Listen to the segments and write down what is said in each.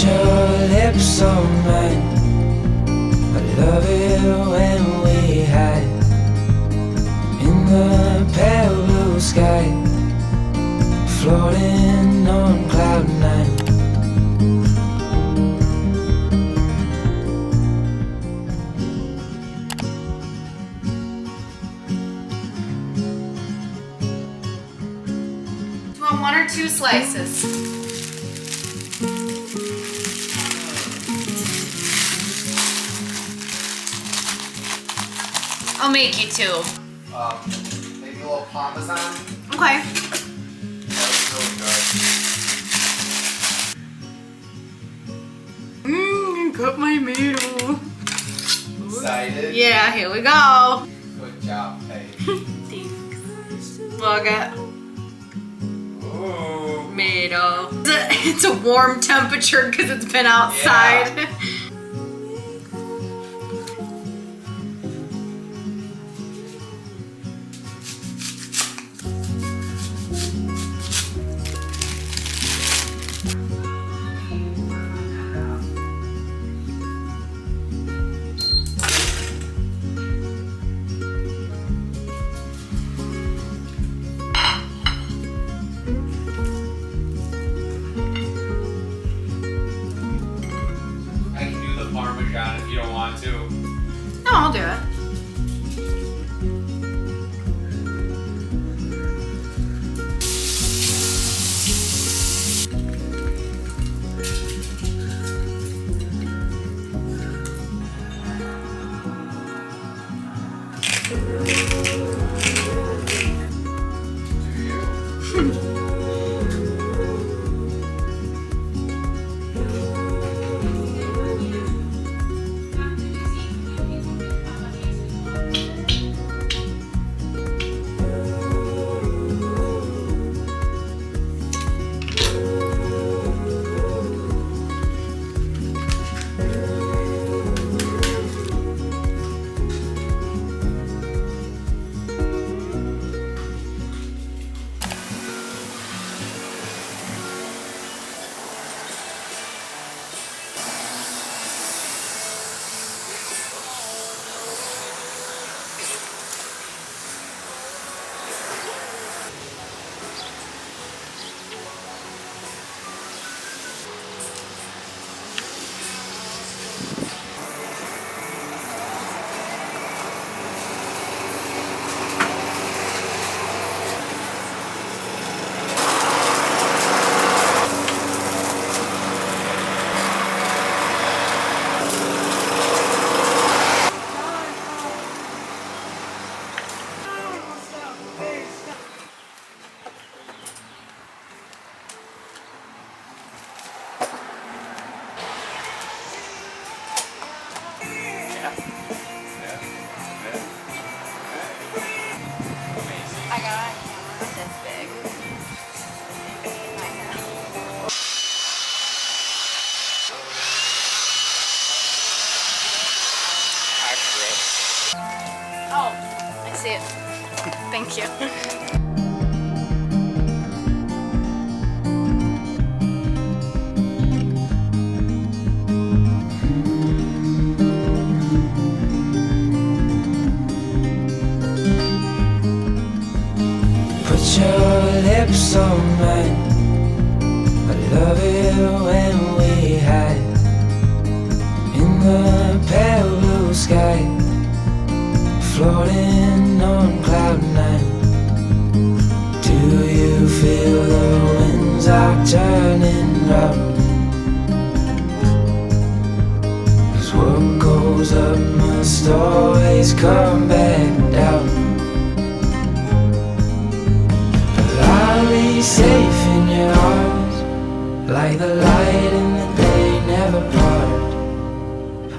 your lips on mine. I love it when we hide in the pale blue sky, floating on cloud nine. Do you want 1 or 2 slices? I'll make you 2. Maybe a little Parmesan. Okay. That's really good. Cut my middle. Excited? Yeah, here we go. Good job, Paige. Thanks. Look at Ooh. middle. It's a warm temperature because it's been outside. Yeah. I can do the Parmesan if you don't want to. No, I'll do it. I got a camera this big. Oh, I see it. Thank you. Put your lips on mine. I love it when we hide in the pale blue sky, floating on cloud nine. Do you feel the winds are turning round? 'Cause what goes up must always come back down. I'll be safe in your arms, like the light in the day never part.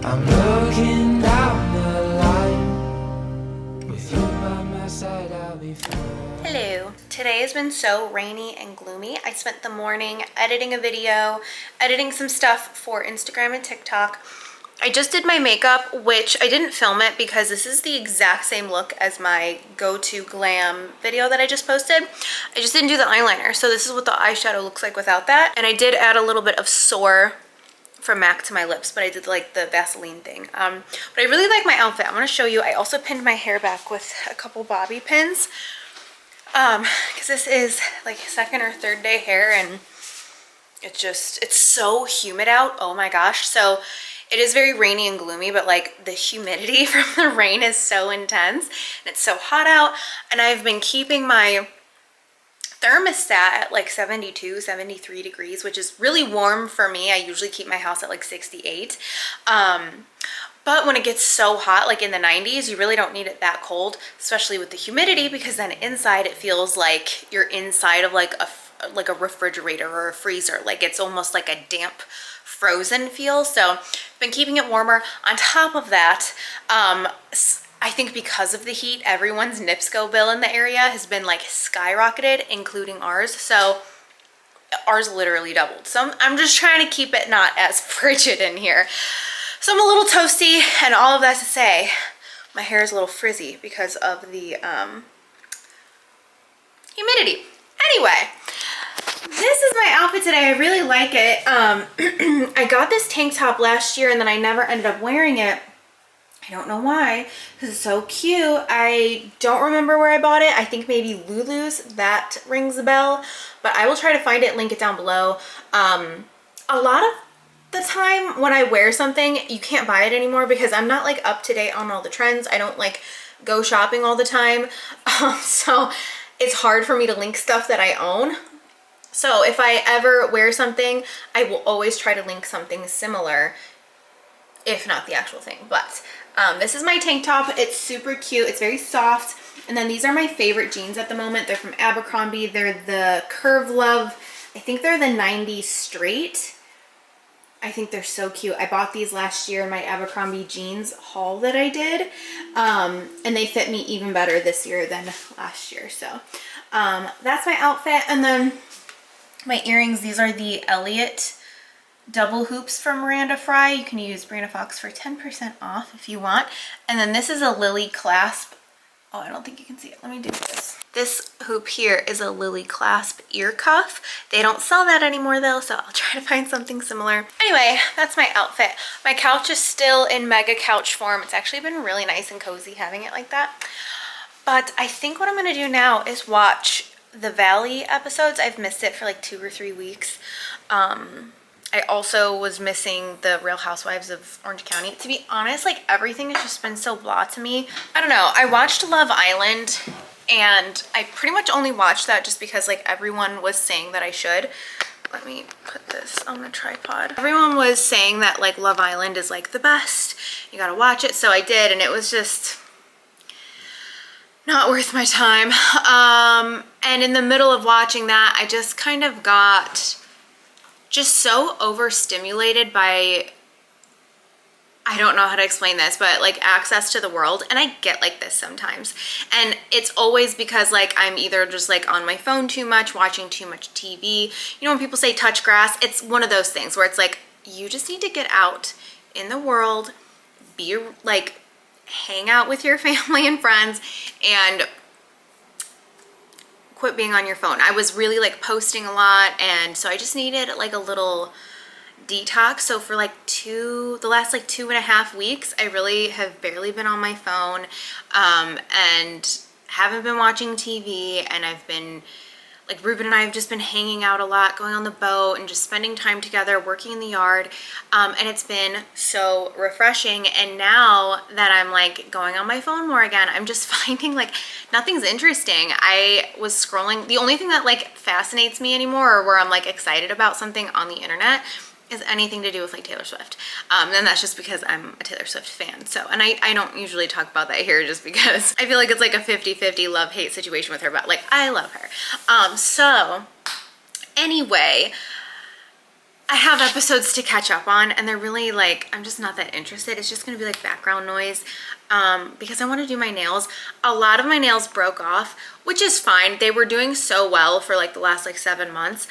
I'm looking down the line, with you by my side I'll be fine. Hello. Today has been so rainy and gloomy. I spent the morning editing a video, editing some stuff for Instagram and TikTok. I just did my makeup, which I didn't film it because this is the exact same look as my go-to glam video that I just posted. I just didn't do the eyeliner, so this is what the eyeshadow looks like without that. And I did add a little bit of Soar from MAC to my lips, but I did like the Vaseline thing. But I really like my outfit. I'm gonna show you. I also pinned my hair back with a couple bobby pins because this is like second or third day hair, and it's so humid out. Oh my gosh. So it is very rainy and gloomy, but like the humidity from the rain is so intense and it's so hot out. And I've been keeping my thermostat at like 72, 73 degrees, which is really warm for me. I usually keep my house at like 68. But when it gets so hot, like in the 90s, you really don't need it that cold, especially with the humidity, because then inside it feels like you're inside of like a refrigerator or a freezer. Like it's almost like a damp, frozen feel. So I've been keeping it warmer. On top of that, I think because of the heat, everyone's NIPSCO bill in the area has been like skyrocketed, including ours. So ours literally doubled. So I'm just trying to keep it not as frigid in here. So I'm a little toasty, and all of that to say, my hair is a little frizzy because of the humidity. Anyway, this is my outfit today. I really like it. I got this tank top last year and then I never ended up wearing it. I don't know why, because it's so cute. I don't remember where I bought it. I think maybe Lulu's. That rings a bell, but I will try to find it, link it down below. A lot of the time when I wear something, you can't buy it anymore because I'm not like up to date on all the trends. I don't like go shopping all the time. So it's hard for me to link stuff that I own. So if I ever wear something, I will always try to link something similar, if not the actual thing. But this is my tank top. It's super cute. It's very soft. And then these are my favorite jeans at the moment. They're from Abercrombie. They're the Curve Love. I think they're the 90s straight. I think they're so cute. I bought these last year in my Abercrombie jeans haul that I did. And they fit me even better this year than last year. So that's my outfit. And then my earrings, these are the Elliott double hoops from Miranda Fry. You can use Brianna Fox for 10% off if you want. And then this is a Lily clasp. Oh, I don't think you can see it. Let me do this. This hoop here is a Lily clasp ear cuff. They don't sell that anymore though, so I'll try to find something similar. Anyway, that's my outfit. My couch is still in mega couch form. It's actually been really nice and cozy having it like that. But I think what I'm gonna do now is watch the Valley episodes. I've missed it for like 2 or 3 weeks. I also was missing the Real Housewives of Orange County. To be honest, like everything has just been so blah to me. I don't know. I watched Love Island and I pretty much only watched that just because like everyone was saying that I should. Let me put this on the tripod. Everyone was saying that like Love Island is like the best. You gotta watch it. So I did, and it was just not worth my time. And in the middle of watching that, I just kind of got just so overstimulated by, I don't know how to explain this, but like access to the world. And I get like this sometimes. And it's always because like I'm either just like on my phone too much, watching too much TV. You know, when people say touch grass, it's one of those things where it's like, you just need to get out in the world, be like, hang out with your family and friends, and quit being on your phone. I was really like posting a lot, and so I just needed like a little detox. So for like the last like 2.5 weeks, I really have barely been on my phone, and haven't been watching TV, and I've been like, Ruben and I have just been hanging out a lot, going on the boat and just spending time together, working in the yard. And it's been so refreshing. And now that I'm like going on my phone more again, I'm just finding like nothing's interesting. I was scrolling. The only thing that like fascinates me anymore, or where I'm like excited about something on the internet, is anything to do with like Taylor Swift. And that's just because I'm a Taylor Swift fan. So, and I don't usually talk about that here just because I feel like it's like a 50-50 love-hate situation with her, but like I love her. So anyway, I have episodes to catch up on, and they're really like, I'm just not that interested. It's just gonna be like background noise, because I want to do my nails. A lot of my nails broke off, which is fine. They were doing so well for like the last like 7 months.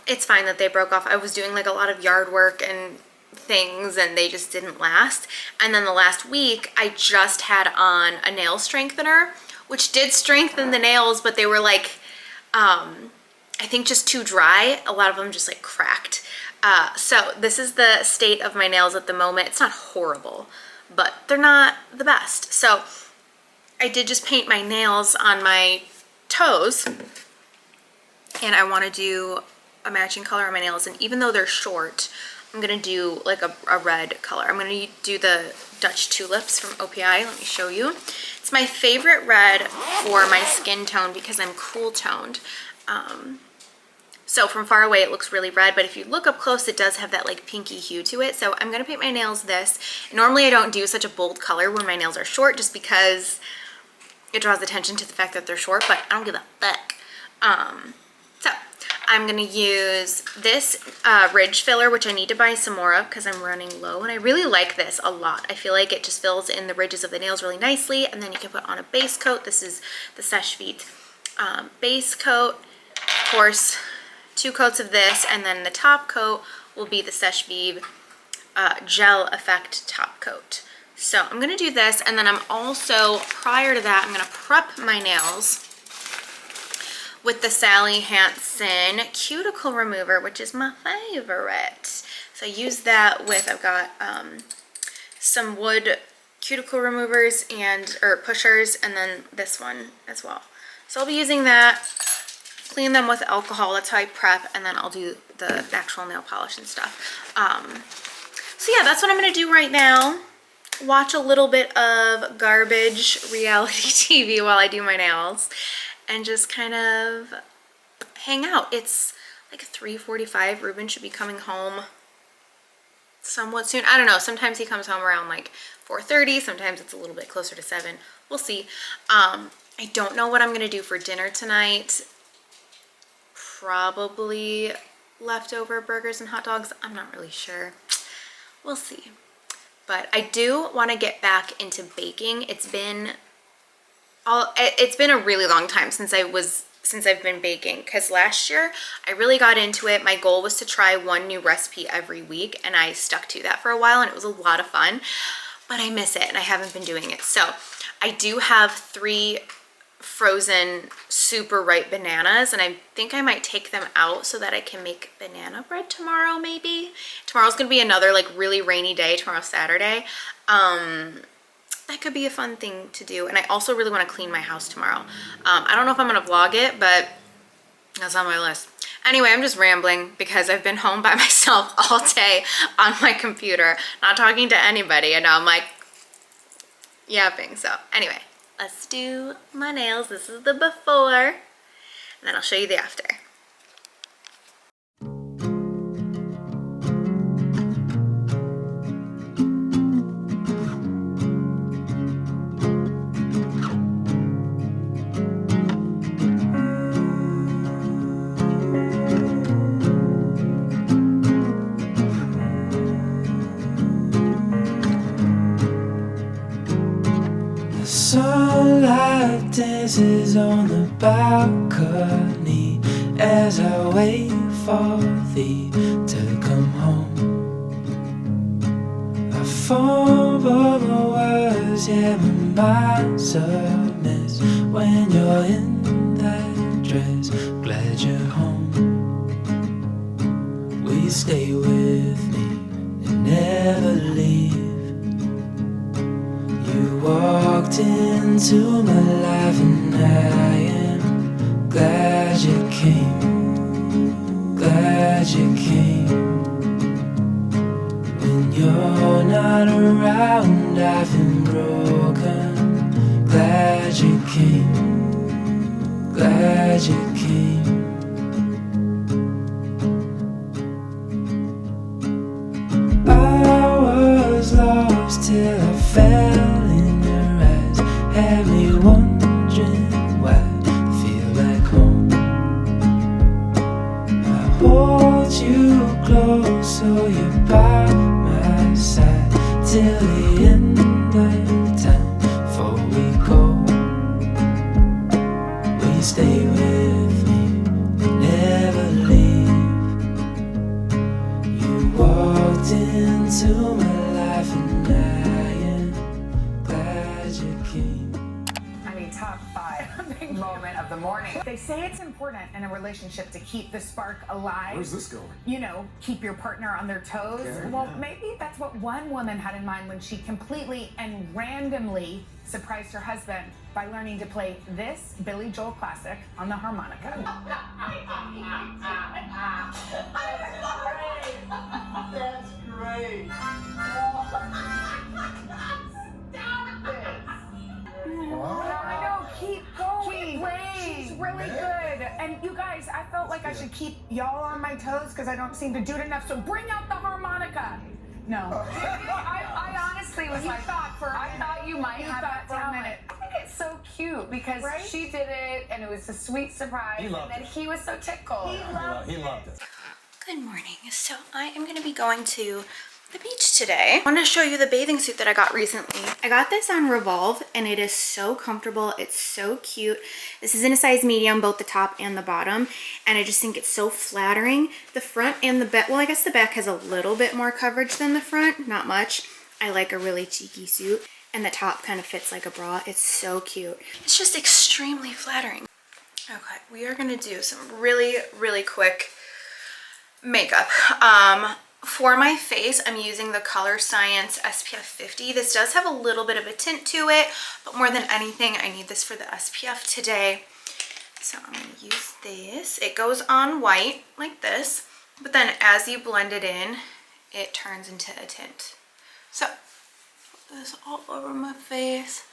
It's fine that they broke off. I was doing like a lot of yard work and things, and they just didn't last. And then the last week I just had on a nail strengthener, which did strengthen the nails, but they were like, I think just too dry. A lot of them just like cracked. So this is the state of my nails at the moment. It's not horrible, but they're not the best. So I did just paint my nails on my toes, and I want to do a matching color on my nails. And even though they're short, I'm gonna do like a red color. I'm gonna do the Dutch Tulips from OPI. Let me show you. It's my favorite red for my skin tone because I'm cool toned. So from far away it looks really red, but if you look up close it does have that like pinky hue to it. So I'm gonna paint my nails this. Normally I don't do such a bold color when my nails are short just because it draws attention to the fact that they're short, but I don't give a fuck. So I'm gonna use this ridge filler, which I need to buy some more of because I'm running low, and I really like this a lot. I feel like it just fills in the ridges of the nails really nicely, and then you can put on a base coat. This is the Seche Vite base coat. Of course, 2 coats of this, and then the top coat will be the Seche Vite gel effect top coat. So I'm gonna do this, and then I'm also, prior to that, I'm gonna prep my nails with the Sally Hansen cuticle remover, which is my favorite. So I use that with, I've got some wood cuticle removers or pushers, and then this one as well. So I'll be using that, clean them with alcohol, that's how I prep, and then I'll do the actual nail polish and stuff. So yeah, that's what I'm gonna do right now. Watch a little bit of garbage reality TV while I do my nails, and just kind of hang out. It's like 3:45. Ruben should be coming home somewhat soon. I don't know. Sometimes he comes home around like 4:30. Sometimes it's a little bit closer to 7. We'll see. I don't know what I'm going to do for dinner tonight. Probably leftover burgers and hot dogs. I'm not really sure. We'll see. But I do want to get back into baking. It's been a really long time since I've been baking, because last year I really got into it. My goal was to try one new recipe every week, and I stuck to that for a while, and it was a lot of fun, but I miss it and I haven't been doing it. So I do have 3 frozen super ripe bananas, and I think I might take them out so that I can make banana bread tomorrow. Maybe tomorrow's gonna be another like really rainy day. Tomorrow's Saturday. That could be a fun thing to do. And I also really want to clean my house tomorrow. I don't know if I'm going to vlog it, but that's on my list. Anyway, I'm just rambling because I've been home by myself all day on my computer, not talking to anybody, and now I'm like yapping. So anyway, let's do my nails. This is the before, and then I'll show you the after. Sunlight dances on the balcony as I wait for thee to come home. I fumble my words, yeah, my mind's a mess when you're in that dress. Glad you're home. Will you stay with me and never leave? You walked into my life, and I am glad you came, glad you came. When you're not around, I've been broken. Glad you came, glad you came. I was lost till I fell in your eyes, had me wondering why I feel like home. I hold you close so you're by my side till the end of time. Before we go, will you stay with me and never leave? You walked into my life, and I am glad you came. I mean, top 5 moment of the the morning. They say it's important in a relationship to keep the spark alive. Where's this going? You know, keep your partner on their toes. Okay, Well, yeah. maybe that's what one woman had in mind when she completely and randomly surprised her husband by learning to play this Billy Joel classic on the harmonica. That's great. I know, keep going. Keep playing. She's really good. And you guys, I felt like I should keep y'all on my toes because I don't seem to do it enough. So bring out the harmonica. No. I honestly was like, I thought you might have that for a minute. I think it's so cute because Right? she did it and it was a sweet surprise. He loved and then it. he was so tickled. He loved it. Good morning. So I am going to be going to the beach today. I want to show you the bathing suit that I got recently. I got this on Revolve and it is so comfortable. It's so cute. This is in a size medium, both the top and the bottom. And I just think it's so flattering. The front and the back, well, I guess the back has a little bit more coverage than the front, not much. I like a really cheeky suit. And the top kind of fits like a bra. It's so cute. It's just extremely flattering. Okay, we are going to do some really, really quick makeup. For my face, I'm using the Color Science SPF 50. This does have a little bit of a tint to it, but more than anything, I need this for the SPF today. So I'm going to use this. It goes on white like this, but then as you blend it in, it turns into a tint. So put this all over my face.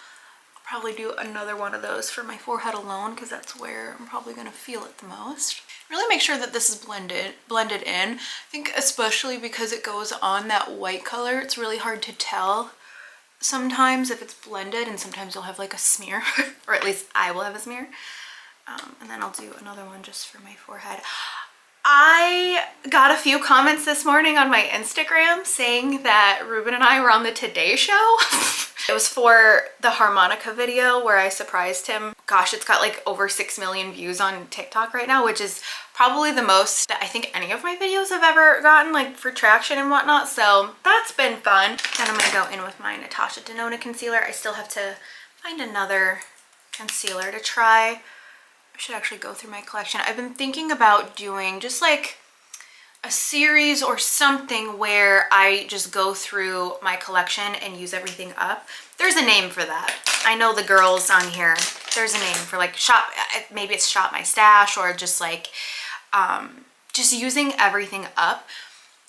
I'll probably do another one of those for my forehead alone because that's where I'm probably going to feel it the most. Really make sure that this is blended in. I think especially because it goes on that white color, it's really hard to tell sometimes if it's blended, and sometimes you'll have like a smear, or at least I will have a smear. And then I'll do another one just for my forehead. I got a few comments this morning on my Instagram saying that Ruben and I were on the Today Show. It was for the harmonica video where I surprised him. Gosh, it's got like over 6 million views on TikTok right now, which is probably the most that I think any of my videos have ever gotten, like for traction and whatnot. So that's been fun. Then I'm gonna go in with my Natasha Denona concealer. I still have to find another concealer to try. I should actually go through my collection. I've been thinking about doing just like a series or something where I just go through my collection and use everything up. There's a name for that. I know the girls on here, there's a name for like shop, maybe it's shop my stash, or just like just using everything up.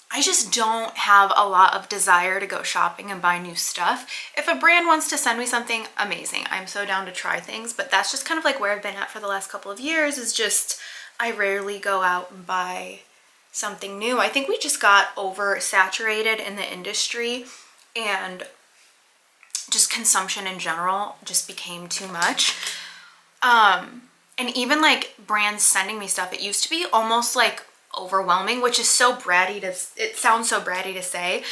I just don't have a lot of desire to go shopping and buy new stuff. If a brand wants to send me something, amazing. I'm so down to try things, but that's just kind of like where I've been at for the last couple of years, is just I rarely go out and buy something new. I think we just got oversaturated in the industry, and just consumption in general just became too much. And even like brands sending me stuff, it used to be almost like overwhelming, which is so bratty to, it sounds so bratty to say,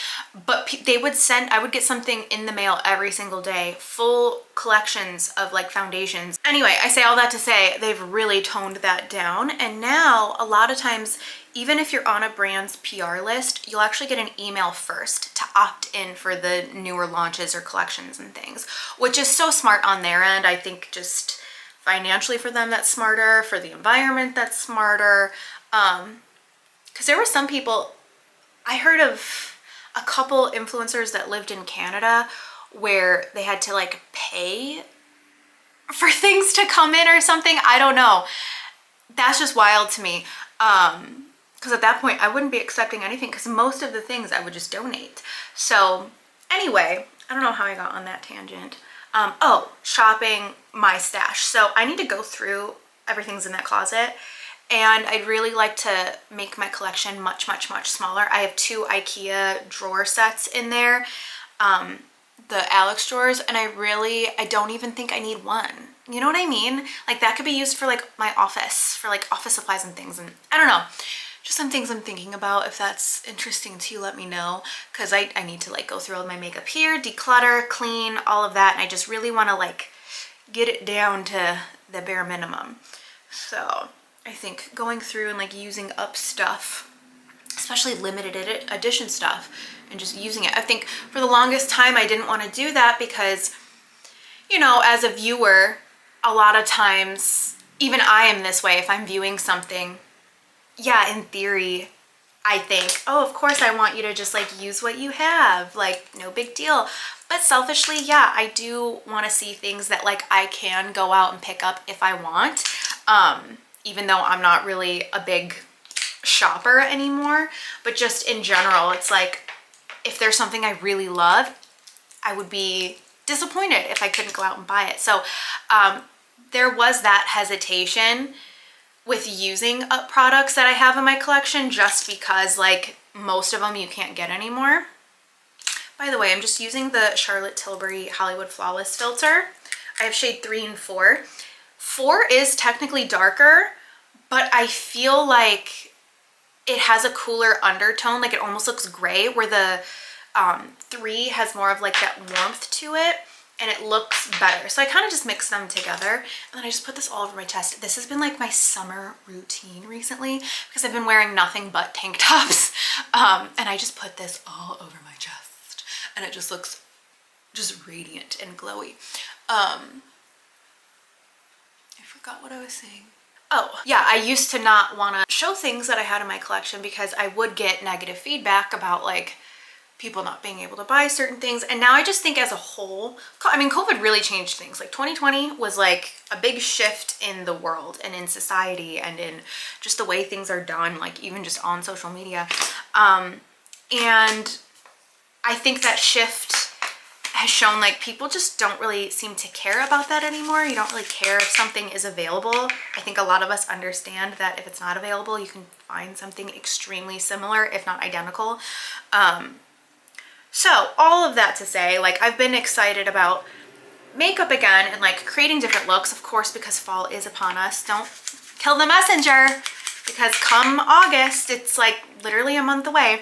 but they would send, I would get something in the mail every single day, full collections of like foundations. Anyway, I say all that to say they've really toned that down, and now a lot of times, even if you're on a brand's PR list, you'll actually get an email first to opt in for the newer launches or collections and things, which is so smart on their end. I think just financially for them, that's smarter. For the environment, that's smarter. Because there were some people, I heard of a couple influencers that lived in Canada where they had to like pay for things to come in or something. I don't know. That's just wild to me. Because at that point I wouldn't be accepting anything, because most of the things I would just donate. So anyway, I don't know how I got on that tangent. Oh, shopping my stash. So I need to go through everything's in that closet. And I'd really like to make my collection much, much, much smaller. I have 2 IKEA drawer sets in there, the Alex drawers, and I don't even think I need one. You know what I mean? Like that could be used for like my office, for like office supplies and things. And I don't know, just some things I'm thinking about. If that's interesting to you, let me know, because I need to like go through all my makeup here, declutter, clean, all of that. And I just really want to like get it down to the bare minimum. So I think going through and like using up stuff, especially limited edition stuff, and just using it. I think for the longest time I didn't want to do that because, you know, as a viewer, a lot of times even I am this way if I'm viewing something. Yeah, in theory, I think, oh, of course I want you to just like use what you have, like no big deal. But selfishly, yeah, I do want to see things that like I can go out and pick up if I want. Even though I'm not really a big shopper anymore, but just in general, it's like if there's something I really love, I would be disappointed if I couldn't go out and buy it. So there was that hesitation with using up products that I have in my collection just because like most of them you can't get anymore. By the way, I'm just using the Charlotte Tilbury Hollywood Flawless filter. I have shade 3 and 4. 4 is technically darker, but I feel like it has a cooler undertone, like it almost looks gray, where the 3 has more of like that warmth to it and it looks better. So I kind of just mix them together and then I just put this all over my chest. This has been like my summer routine recently because I've been wearing nothing but tank tops. And I just put this all over my chest and it just looks just radiant and glowy. I forgot what I was saying. Oh, yeah, I used to not want to show things that I had in my collection because I would get negative feedback about like people not being able to buy certain things. And now I just think as a whole, I mean, COVID really changed things. Like 2020 was like a big shift in the world and in society and in just the way things are done, like even just on social media. And I think that shift has shown like people just don't really seem to care about that anymore. You don't really care if something is available. I think a lot of us understand that if it's not available, you can find something extremely similar, if not identical. So all of that to say, like I've been excited about makeup again and like creating different looks, of course, because fall is upon us. Don't kill the messenger because come August, it's like literally a month away.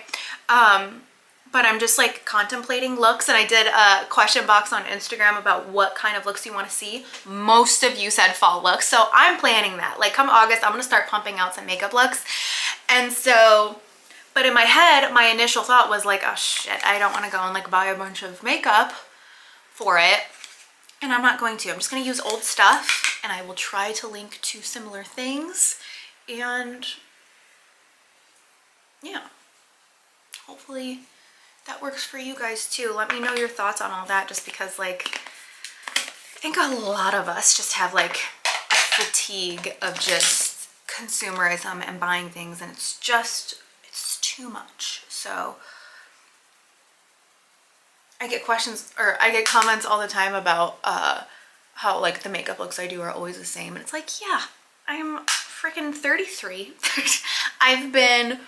But I'm just like contemplating looks, and I did a question box on Instagram about what kind of looks you want to see. Most of you said fall looks, so I'm planning that. Like come August, I'm gonna start pumping out some makeup looks. And so, but in my head, my initial thought was like, oh shit, I don't want to go and like buy a bunch of makeup for it. And I'm not going to. I'm just gonna use old stuff, and I will try to link to similar things. And yeah, hopefully that works for you guys too. Let me know your thoughts on all that, just because like I think a lot of us just have like a fatigue of just consumerism and buying things, and it's too much. So I get questions or I get comments all the time about how like the makeup looks I do are always the same, and it's like, yeah, I'm freaking 33. I've been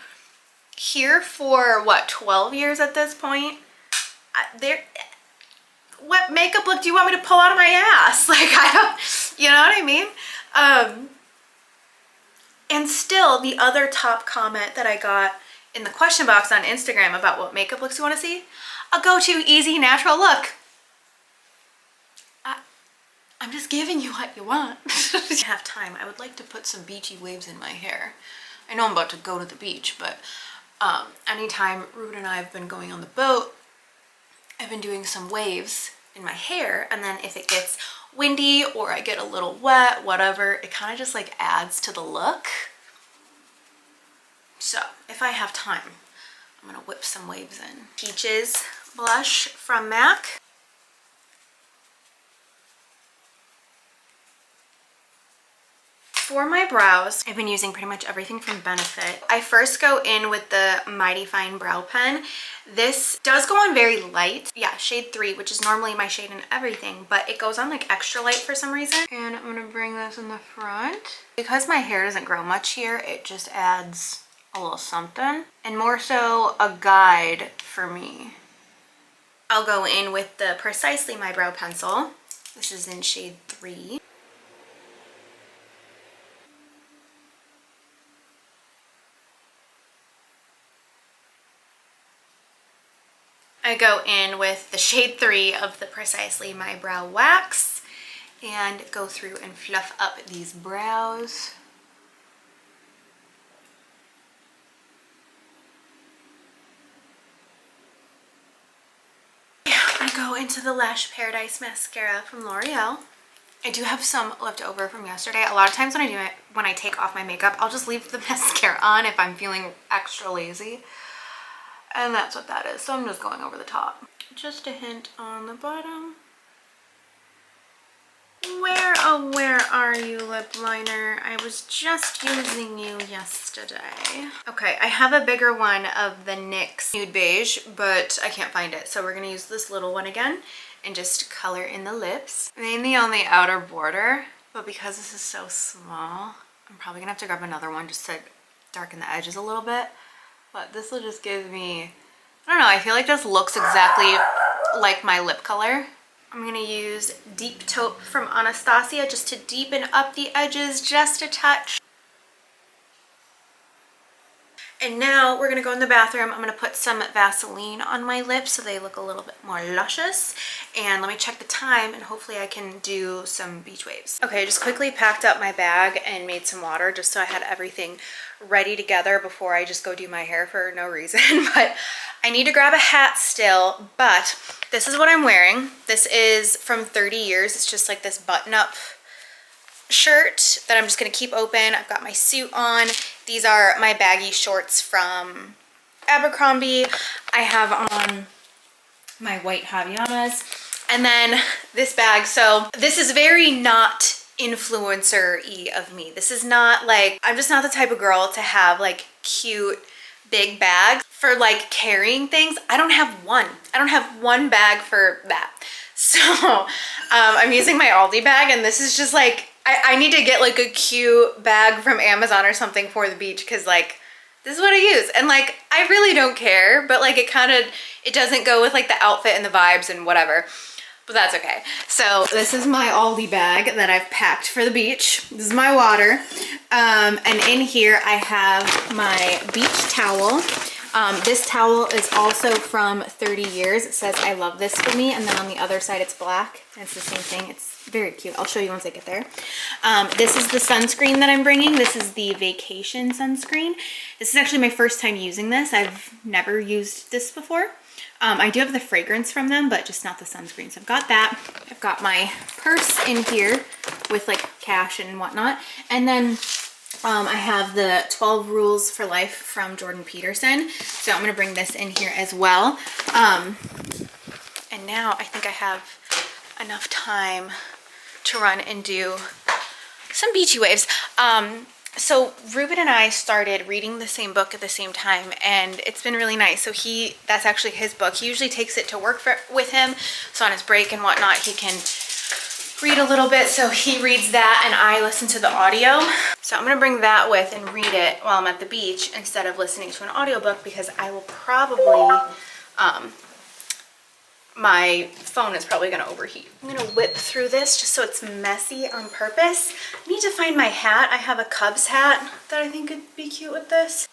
here for what, 12 years at this point. What makeup look do you want me to pull out of my ass? Like I don't, you know what I mean? And still, the other top comment that I got in the question box on Instagram about what makeup looks you want to see, a go-to easy natural look. I'm just giving you what you want. If I have time, I would like to put some beachy waves in my hair. I know I'm about to go to the beach, but anytime Rude and I have been going on the boat, I've been doing some waves in my hair, and then if it gets windy or I get a little wet, whatever, it kind of just like adds to the look. So if I have time, I'm gonna whip some waves in. Peaches blush from MAC. For my brows, I've been using pretty much everything from Benefit. I first go in with the Mighty Fine Brow Pen. This does go on very light. Yeah, shade 3, which is normally my shade in everything, but it goes on like extra light for some reason. And I'm gonna bring this in the front. Because my hair doesn't grow much here, it just adds a little something. And more so a guide for me. I'll go in with the Precisely My Brow Pencil. This is in shade 3. I go in with the shade 3 of the Precisely My Brow Wax and go through and fluff up these brows. I go into the Lash Paradise Mascara from L'Oreal. I do have some left over from yesterday. A lot of times when I take off my makeup, I'll just leave the mascara on if I'm feeling extra lazy. And that's what that is. So I'm just going over the top. Just a hint on the bottom. Where, oh, where are you, lip liner? I was just using you yesterday. Okay, I have a bigger one of the NYX Nude Beige, but I can't find it. So we're gonna use this little one again and just color in the lips. Mainly on the outer border, but because this is so small, I'm probably gonna have to grab another one just to darken the edges a little bit. But this will just give me, I don't know, I feel like this looks exactly like my lip color. I'm gonna use Deep Taupe from Anastasia just to deepen up the edges just a touch. And now we're gonna go in the bathroom. I'm gonna put some Vaseline on my lips so they look a little bit more luscious. And let me check the time and hopefully I can do some beach waves. Okay, I just quickly packed up my bag and made some water just so I had everything ready together before I just go do my hair for no reason. But I need to grab a hat still, but this is what I'm wearing. This is from 30 Years. It's just like this button-up shirt that I'm just gonna keep open. I've got my suit on. These are my baggy shorts from Abercrombie. I have on my white Havaianas. And then this bag. So this is very not influencer-y of me. This is not like, I'm just not the type of girl to have like cute big bags for like carrying things. I don't have one. I don't have one bag for that. So I'm using my Aldi bag, and this is just like, I need to get like a cute bag from Amazon or something for the beach, because like this is what I use. And like, I really don't care, but like it doesn't go with like the outfit and the vibes and whatever. But that's okay. So this is my Aldi bag that I've packed for the beach. This is my water. And in here I have my beach towel. This towel is also from 30 Years. It says, I love this for me. And then on the other side, it's black. And it's the same thing. It's very cute. I'll show you once I get there. This is the sunscreen that I'm bringing. This is the Vacation sunscreen. This is actually my first time using this. I've never used this before. I do have the fragrance from them, but just not the sunscreen. So I've got that. I've got my purse in here with like cash and whatnot. And then I have the 12 Rules for Life from Jordan Peterson. So I'm gonna bring this in here as well. And now I think I have enough time to run and do some beachy waves. So Ruben and I started reading the same book at the same time, and it's been really nice. So that's actually his book. He usually takes it to work with him. So on his break and whatnot, he can read a little bit. So he reads that and I listen to the audio. So I'm gonna bring that with and read it while I'm at the beach instead of listening to an audiobook, because I will probably, my phone is probably gonna overheat. I'm gonna whip through this just so it's messy on purpose. I need to find my hat. I have a Cubs hat that I think would be cute with this.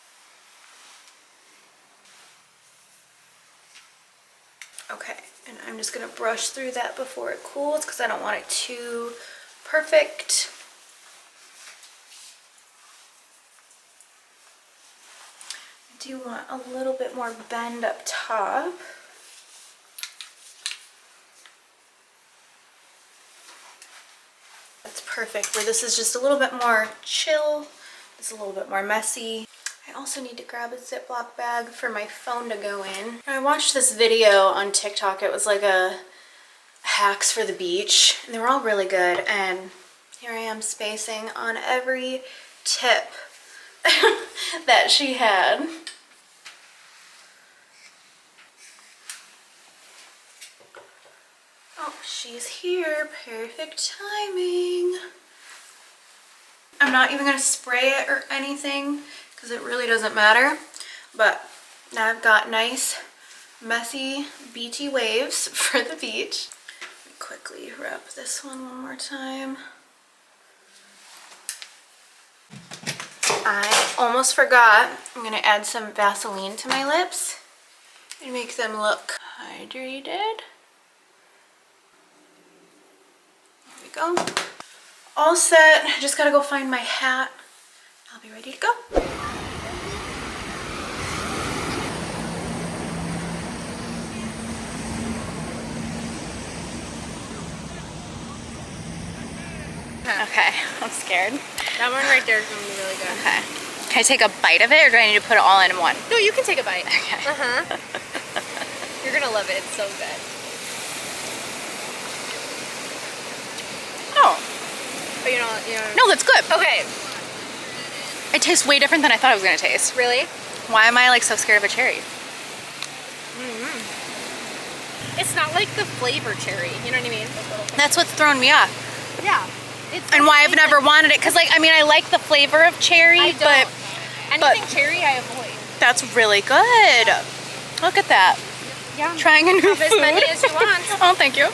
Okay, and I'm just gonna brush through that before it cools because I don't want it too perfect. I do want a little bit more bend up top. That's perfect. Where this is just a little bit more chill, it's a little bit more messy. I also need to grab a Ziploc bag for my phone to go in. I watched this video on TikTok. It was like a hacks for the beach, and they were all really good. And here I am spacing on every tip that she had. Oh, she's here. Perfect timing. I'm not even gonna spray it or anything because it really doesn't matter. But now I've got nice, messy, beachy waves for the beach. Let me quickly wrap this one more time. I almost forgot. I'm gonna add some Vaseline to my lips and make them look hydrated. There we go. All set. Just gotta go find my hat. I'll be ready to go. Okay, I'm scared. That one right there is gonna be really good. Okay. Can I take a bite of it, or do I need to put it all in one? No, you can take a bite. Okay. You're gonna love it. It's so good. Oh, But you know. no, that's good. Okay. It tastes way different than I thought it was gonna taste. Really? Why am I like so scared of a cherry? It's not like the flavor cherry. You know what I mean? That's what's thrown me off. Yeah. It's And why I've never wanted it, because like, I mean, I like the flavor of cherry, I but don't. Anything cherry, I avoid. that's really good. Look at that. Yeah. Trying a new Have as food. many as you want. Oh, thank you.